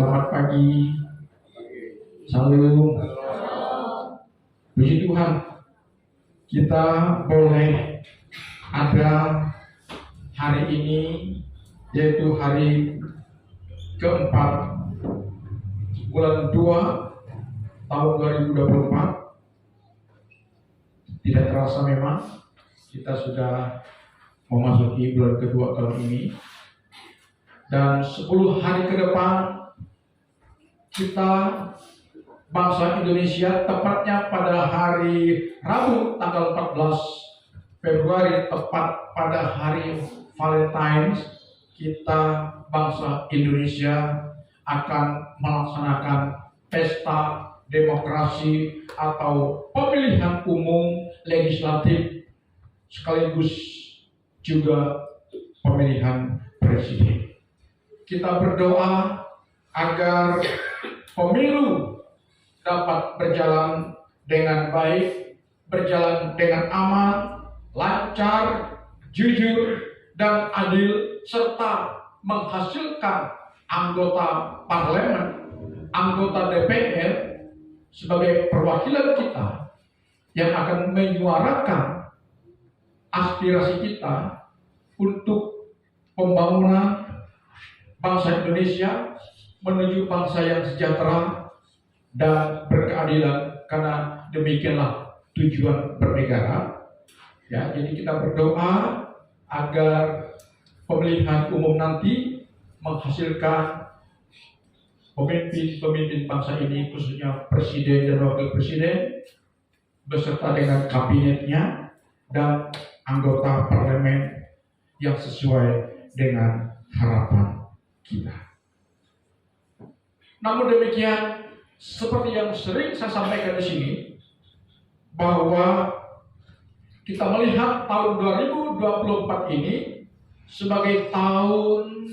Selamat pagi. Salam. Puji Tuhan, kita boleh ada hari ini, yaitu hari keempat bulan 2 tahun 2024. Tidak terasa memang kita sudah memasuki bulan kedua tahun ini, dan 10 hari ke depan kita bangsa Indonesia, tepatnya pada hari Rabu tanggal 14 Februari, tepat pada hari Valentines, kita bangsa Indonesia akan melaksanakan pesta demokrasi atau pemilihan umum legislatif sekaligus juga pemilihan presiden. Kita berdoa agar pemilu dapat berjalan dengan baik, berjalan dengan aman, lancar, jujur, dan adil, serta menghasilkan anggota parlemen, anggota DPR sebagai perwakilan kita yang akan menyuarakan aspirasi kita untuk pembangunan bangsa Indonesia menuju bangsa yang sejahtera dan berkeadilan, karena demikianlah tujuan bernegara. Ya, jadi kita berdoa agar pemilihan umum nanti menghasilkan pemimpin-pemimpin bangsa ini, khususnya presiden dan wakil presiden beserta dengan kabinetnya dan anggota parlemen yang sesuai dengan harapan kita. Namun demikian, seperti yang sering saya sampaikan di sini, bahwa kita melihat tahun 2024 ini sebagai tahun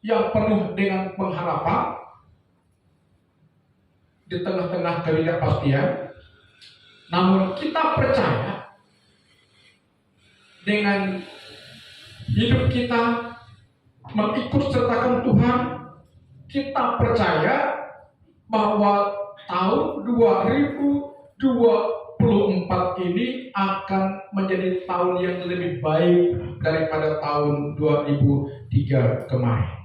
yang penuh dengan pengharapan di tengah-tengah ketidakpastian. Namun kita percaya dengan hidup kita mengikut sertakan Tuhan, kita percaya bahwa tahun 2024 ini akan menjadi tahun yang lebih baik daripada tahun 2003 kemarin.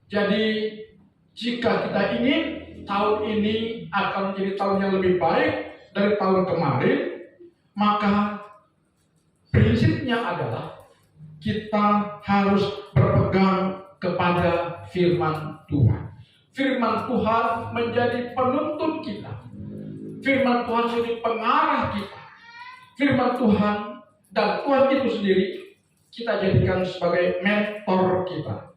Jadi jika kita ingin tahun ini akan menjadi tahun yang lebih baik dari tahun kemarin, maka prinsipnya adalah kita harus berpegang kepada firman Tuhan. Firman Tuhan menjadi penuntun kita. Firman Tuhan menjadi pengarah kita. Firman Tuhan dan Tuhan itu sendiri kita jadikan sebagai mentor kita.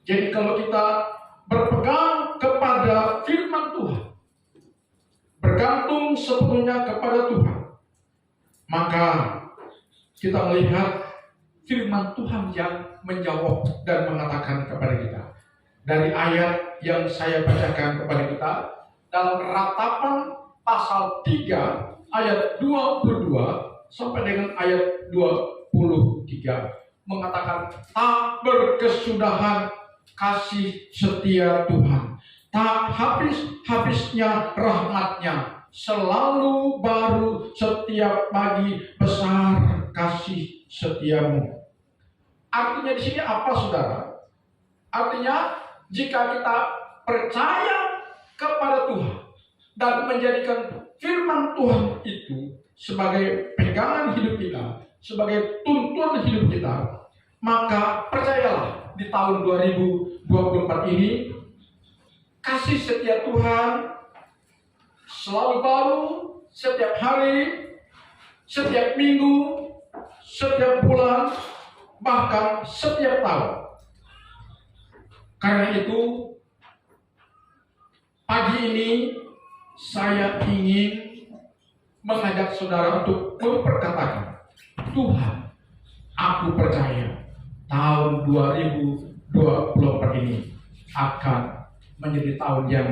Jadi kalau kita berpegang kepada firman Tuhan, bergantung sepenuhnya kepada Tuhan, maka kita melihat firman Tuhan yang menjawab dan mengatakan kepada kita. Dari ayat yang saya bacakan kepada kita dalam Ratapan pasal 3 ayat 22 sampai dengan ayat 23 mengatakan, tak berkesudahan kasih setia Tuhan, tak habis-habisnya rahmatnya, selalu baru setiap pagi, besar kasih setiamu. Artinya di sini apa, saudara? Artinya jika kita percaya kepada Tuhan dan menjadikan firman Tuhan itu sebagai pegangan hidup kita, sebagai tuntunan hidup kita, maka percayalah di tahun 2024 ini kasih setia Tuhan selalu baru, setiap hari, setiap minggu, setiap bulan, bahkan setiap tahun. Karena itu, pagi ini saya ingin mengajak saudara untuk memperkatakan, Tuhan, aku percaya tahun 2024 ini akan menjadi tahun yang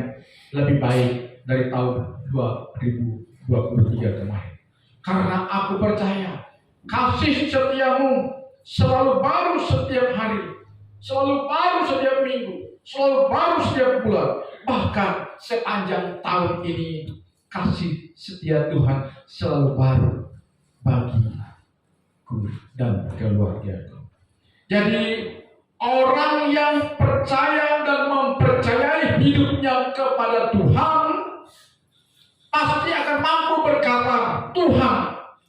lebih baik dari tahun 2023 kemarin. Karena aku percaya kasih setiamu selalu baru setiap hari, selalu baru setiap minggu, selalu baru setiap bulan. Bahkan sepanjang tahun ini kasih setia Tuhan selalu baru bagiku dan keluargaku. Jadi orang yang percaya dan mempercayai hidupnya kepada Tuhan pasti akan mampu berkata, Tuhan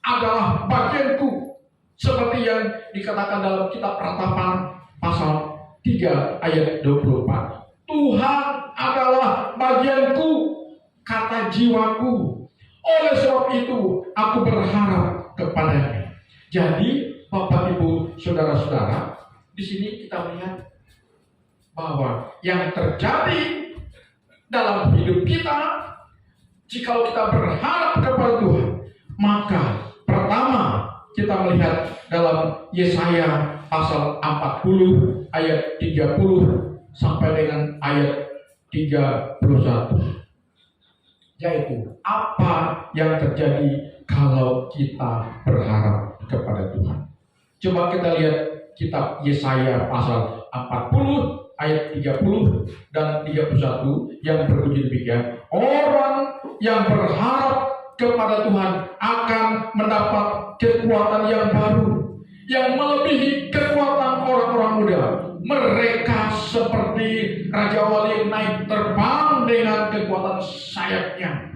adalah bagianku. Seperti yang dikatakan dalam kitab Ratapan pasal 3 ayat 24. Tuhan adalah bagianku, kata jiwaku. Oleh sebab itu aku berharap kepadanya. Jadi Bapak Ibu Saudara-saudara, di sini kita melihat bahwa yang terjadi dalam hidup kita, jika kita berharap kepada Tuhan, maka pertama kita melihat dalam Yesaya pasal 40 ayat 30 sampai dengan ayat 31. Yaitu apa yang terjadi kalau kita berharap kepada Tuhan. Coba kita lihat kitab Yesaya pasal 40 ayat 30 dan 31 yang berbunyi demikian. Orang yang berharap kepada Tuhan akan mendapat kekuatan yang baru, yang melebihi kekuatan orang-orang muda. Mereka seperti Raja Wali yang naik terbang dengan kekuatan sayapnya.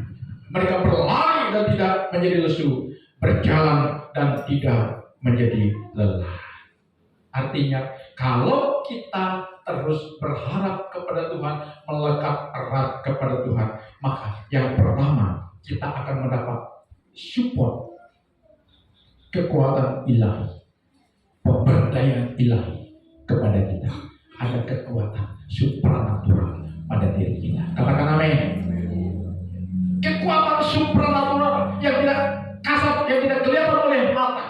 Mereka berlari dan tidak menjadi lesu, berjalan dan tidak menjadi lelah. Artinya, kalau kita terus berharap kepada Tuhan, melekat erat kepada Tuhan, maka yang pertama kita akan mendapat support kekuatan ilahi, pemberdayaan ilahi kepada kita. Ada kekuatan supranatural pada diri kita. Katakan amin. Kekuatan supranatural yang tidak kasat, yang tidak kelihatan oleh mata,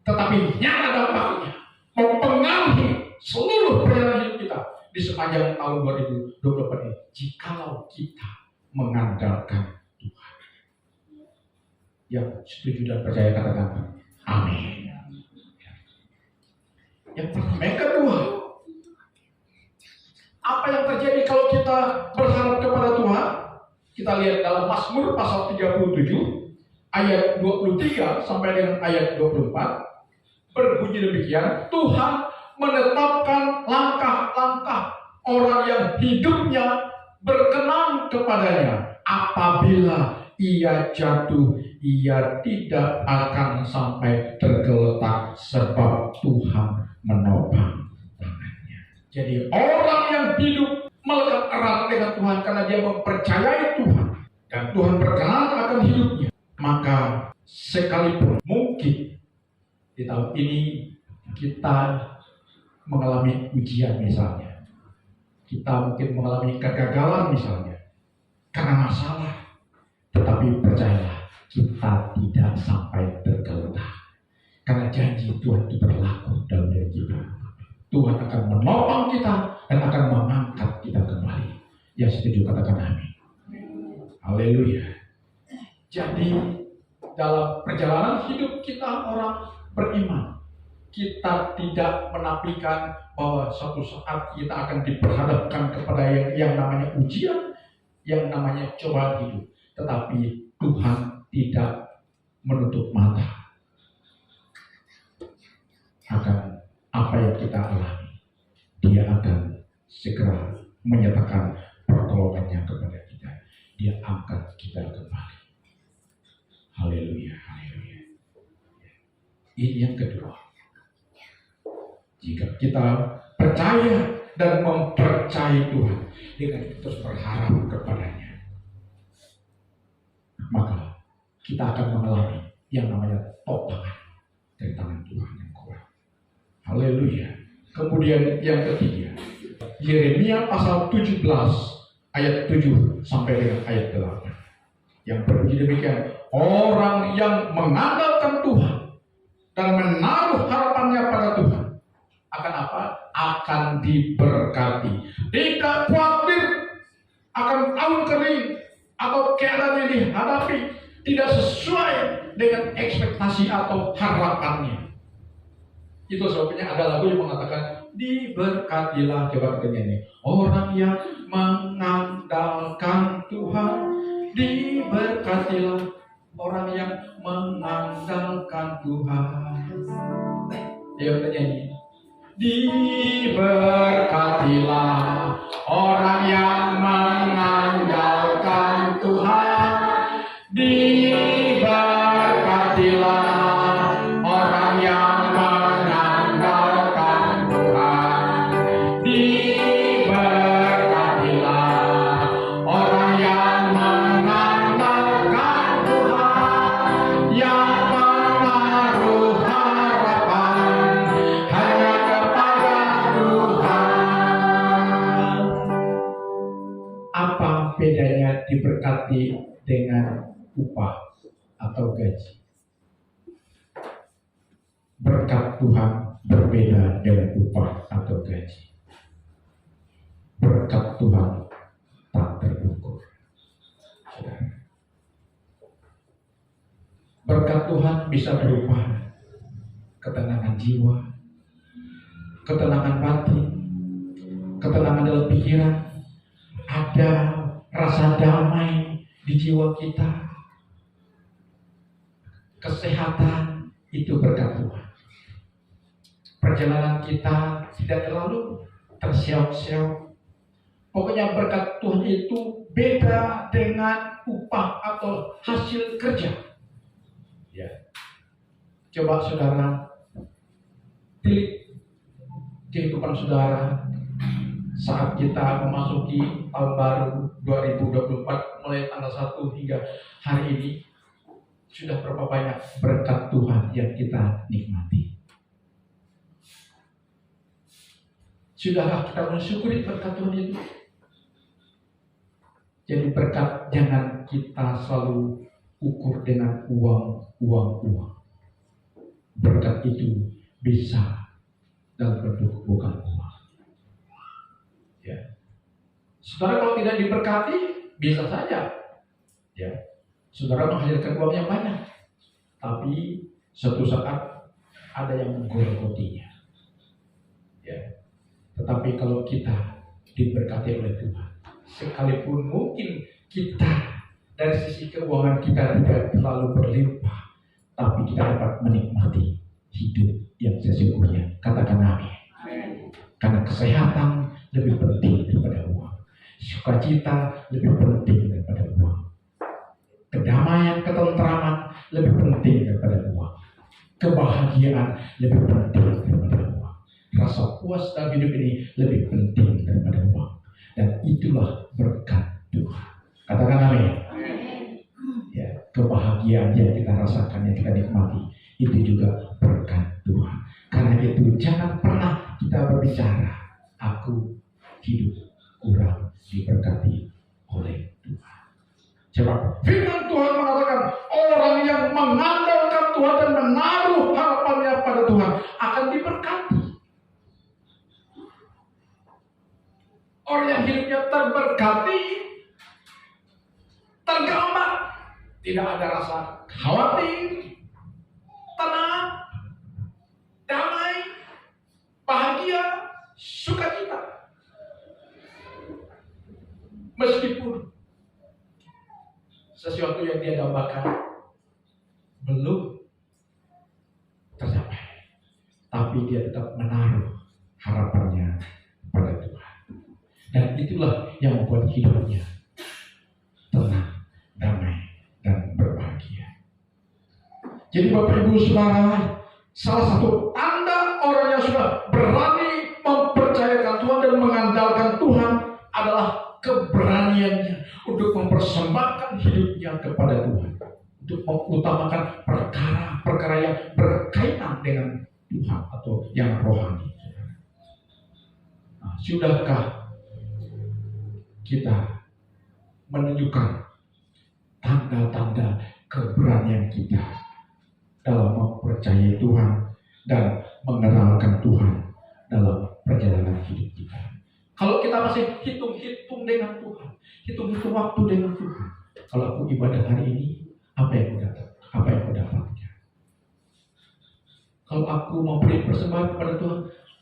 tetapi nyata dampaknya mempengaruhi seluruh perjalanan hidup kita di sepanjang tahun 2024 ini. Jikalau kita mengandalkan Tuhan. Yang setuju dan percaya katakan amin. Yang pertama, yang kedua, apa yang terjadi kalau kita berharap kepada Tuhan? Kita lihat dalam Mazmur pasal 37 ayat 23 sampai dengan ayat 24 berbunyi demikian. Tuhan menetapkan langkah-langkah orang yang hidupnya berkenan kepadanya. Apabila ia jatuh, ia tidak akan sampai tergeletak sebab Tuhan menopang tangannya. Jadi orang yang hidup melekat erat dengan Tuhan karena dia mempercayai Tuhan dan Tuhan berkenan akan hidupnya, maka sekalipun mungkin di tahun ini kita mengalami ujian misalnya, kita mungkin mengalami kegagalan misalnya karena masalah, tetapi percayalah kita tidak sampai tergeletak karena janji Tuhan itu berlaku dalam diri kita. Tuhan akan menopang kita dan akan mengangkat kita kembali. Ya, setuju, katakan amin. Haleluya. Jadi dalam perjalanan hidup kita orang beriman, kita tidak menafikan bahwa suatu saat kita akan diperhadapkan kepada yang namanya ujian, yang namanya cobaan hidup. Tetapi Tuhan tidak menutup mata akan apa yang kita alami. Dia akan segera menyatakan pertolongannya kepada kita. Dia angkat kita kembali. Haleluya, haleluya. Ini yang kedua. Jika kita percaya dan mempercayai Tuhan dengan terus berharap kepadanya, maka kita akan mengalami yang namanya topangan dari tangan Tuhan yang kuat. Haleluya. Kemudian yang ketiga, Yeremia pasal 17 ayat 7 sampai dengan ayat 8 yang berbunyi demikian. Orang yang mengandalkan Tuhan dan menaruh harapannya pada Tuhan akan apa? Akan diberkati. Tidak khawatir akan tahun kering atau keadaan yang dihadapi tidak sesuai dengan ekspektasi atau harapannya. Itu sebabnya ada lagu yang mengatakan Diberkatilah, coba kita nyanyi. Orang yang mengandalkan Tuhan, diberkatilah. Orang yang mengandalkan Tuhan. Ayo kita nyanyi. Diberkatilah orang yang mengandalkan Tuhan. Diberkatilah orang yang mengandalkan Tuhan. Diberkatilah orang yang mengandalkan Tuhan, yang menaruh harapan hanya kepada Tuhan. Apa bedanya diberkati dengan upah atau gaji? Berkat Tuhan berbeda dengan upah atau gaji. Berkat Tuhan tak terukur. Berkat Tuhan bisa berupa ketenangan jiwa, ketenangan batin, ketenangan dalam pikiran, ada rasa damai di jiwa kita, kesehatan, itu berkat Tuhan. Perjalanan kita tidak terlalu terseok-seok. Pokoknya berkat Tuhan itu beda dengan upah atau hasil kerja. Ya. Coba saudara tilik kehidupan saudara saat kita memasuki tahun baru 2024, mulai tanggal 1 hingga hari ini, sudah berapa banyak berkat Tuhan yang kita nikmati? Sudahkah kita mensyukuri berkat Tuhan itu? Jadi berkat jangan kita selalu ukur dengan uang. Berkat itu bisa dalam bentuk bukan uang. Ya. Saudara kalau tidak diberkati, bisa saja. Ya. Saudara menghasilkan uang yang banyak, tapi suatu saat ada yang menggerogotinya. Ya. Tetapi kalau kita diberkati oleh Tuhan, sekalipun mungkin kita dari sisi keuangan kita tidak terlalu berlimpah, tapi kita dapat menikmati hidup yang sesungguhnya. Katakan amin. Karena kesehatan lebih penting daripada uang, sukacita lebih penting daripada uang, kedamaian, ketentraman lebih penting daripada uang, kebahagiaan lebih penting daripada uang, rasa puas dalam hidup ini lebih penting daripada uang. Dan itulah berkat Tuhan. Katakan amin. Ya, kebahagiaan yang kita rasakan, yang kita nikmati, itu juga berkat Tuhan. Karena itu jangan pernah kita berbicara, aku hidup kurang diberkati oleh Tuhan. Coba firman Tuhan mengatakan, orang yang mengandalkan Tuhan dan menaruh harapannya pada Tuhan akan diberkati. Orang yang hidupnya terberkati, tergambar, tidak ada rasa khawatir, tenang, damai, bahagia, sukacita. Meskipun sesuatu yang dia dambakan belum tercapai, tapi dia tetap menaruh harapannya pada Tuhan. Dan itulah yang membuat hidupnya tenang, damai, dan berbahagia. Jadi Bapak Ibu Saudara, salah satu tanda orang yang sudah berani mempercayakan Tuhan dan mengandalkan Tuhan adalah keberaniannya untuk mempersembahkan hidupnya kepada Tuhan, untuk mengutamakan perkara-perkara yang berkaitan dengan Tuhan atau yang rohani. Nah, sudahkah kita menunjukkan tanda-tanda keberanian kita dalam mempercayai Tuhan dan mengenalkan Tuhan dalam perjalanan hidup kita? Kalau kita masih hitung-hitung dengan Tuhan, hitung-hitung waktu dengan Tuhan, kalau aku ibadah hari ini, apa yang aku dapatkan? Kalau aku memberi persembahan kepada Tuhan,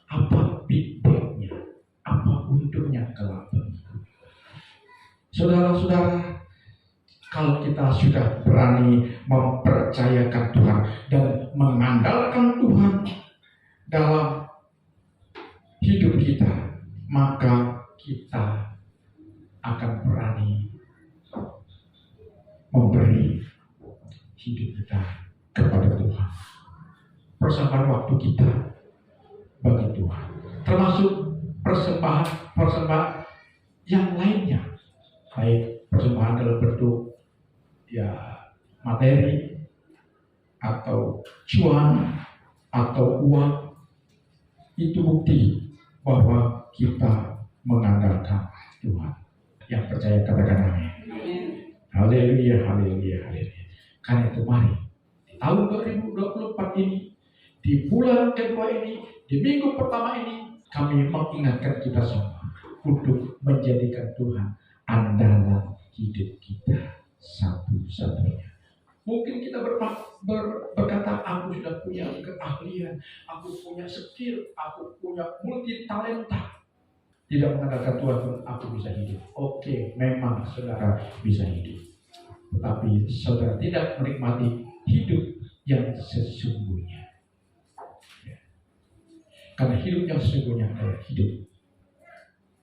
apa feedbacknya, apa untungnya kelak. Saudara-saudara, kalau kita sudah berani mempercayakan Tuhan dan mengandalkan Tuhan dalam hidup kita, maka kita akan berani memberi hidup kita kepada Tuhan. Persembahan waktu kita bagi Tuhan, termasuk persembahan yang lainnya, baik persembahan dalam bentuk materi atau cuan atau uang, itu bukti bahwa kita mengandalkan Tuhan. Yang percaya katakan amin. Haleluya, haleluya, haleluya. Karena itu mari di tahun 2024 ini, di bulan kedua ini, di minggu pertama ini, kami mengingatkan kita semua untuk menjadikan Tuhan andalan hidup kita satu-satunya. Mungkin kita berkata, aku sudah punya keahlian, aku punya skill, aku punya multi talenta. Tidak mengandalkan Tuhan pun aku bisa hidup. Oke, memang saudara bisa hidup, tetapi saudara tidak menikmati hidup yang sesungguhnya. Karena hidup yang sesungguhnya adalah hidup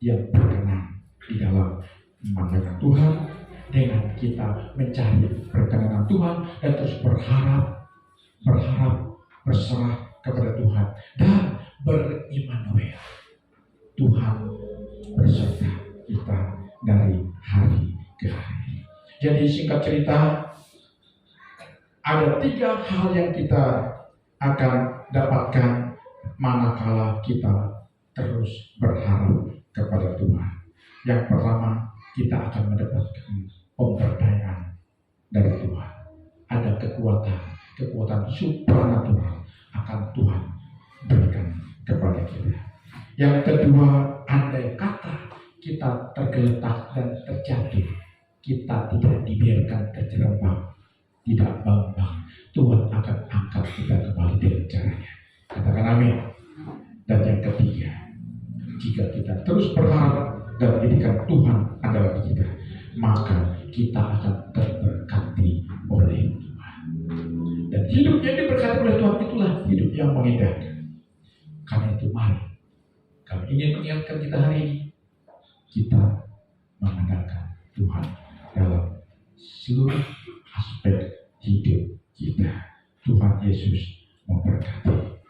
yang berkenan di dalam memandangkan Tuhan, dengan kita mencari perkenanan Tuhan dan terus berharap, berserah kepada Tuhan dan berimmanuel. Tuhan beserta kita dari hari ke hari. Jadi singkat cerita, ada 3 hal yang kita akan dapatkan manakala kita terus berharap kepada Tuhan. Yang pertama, kita akan mendapatkan pemberdayaan dari Tuhan. Ada kekuatan supranatural akan Tuhan berikan kepada kita. Yang kedua, andai kata kita tergeletak dan terjatuh, kita tidak dibiarkan terjerembab, tidak bambang, Tuhan akan angkat kita kembali dengan caranya. Katakan amin. Dan yang ketiga, jika kita terus berharap dan menjadikan Tuhan adalah kita, maka kita akan terberkati oleh Tuhan. Dan hidup yang diberkati oleh Tuhan itulah hidup yang mengindahkan. Karena itu mari kami ingin mengingatkan kita hari ini, kita mengandalkan Tuhan dalam seluruh aspek hidup kita. Tuhan Yesus memberkati.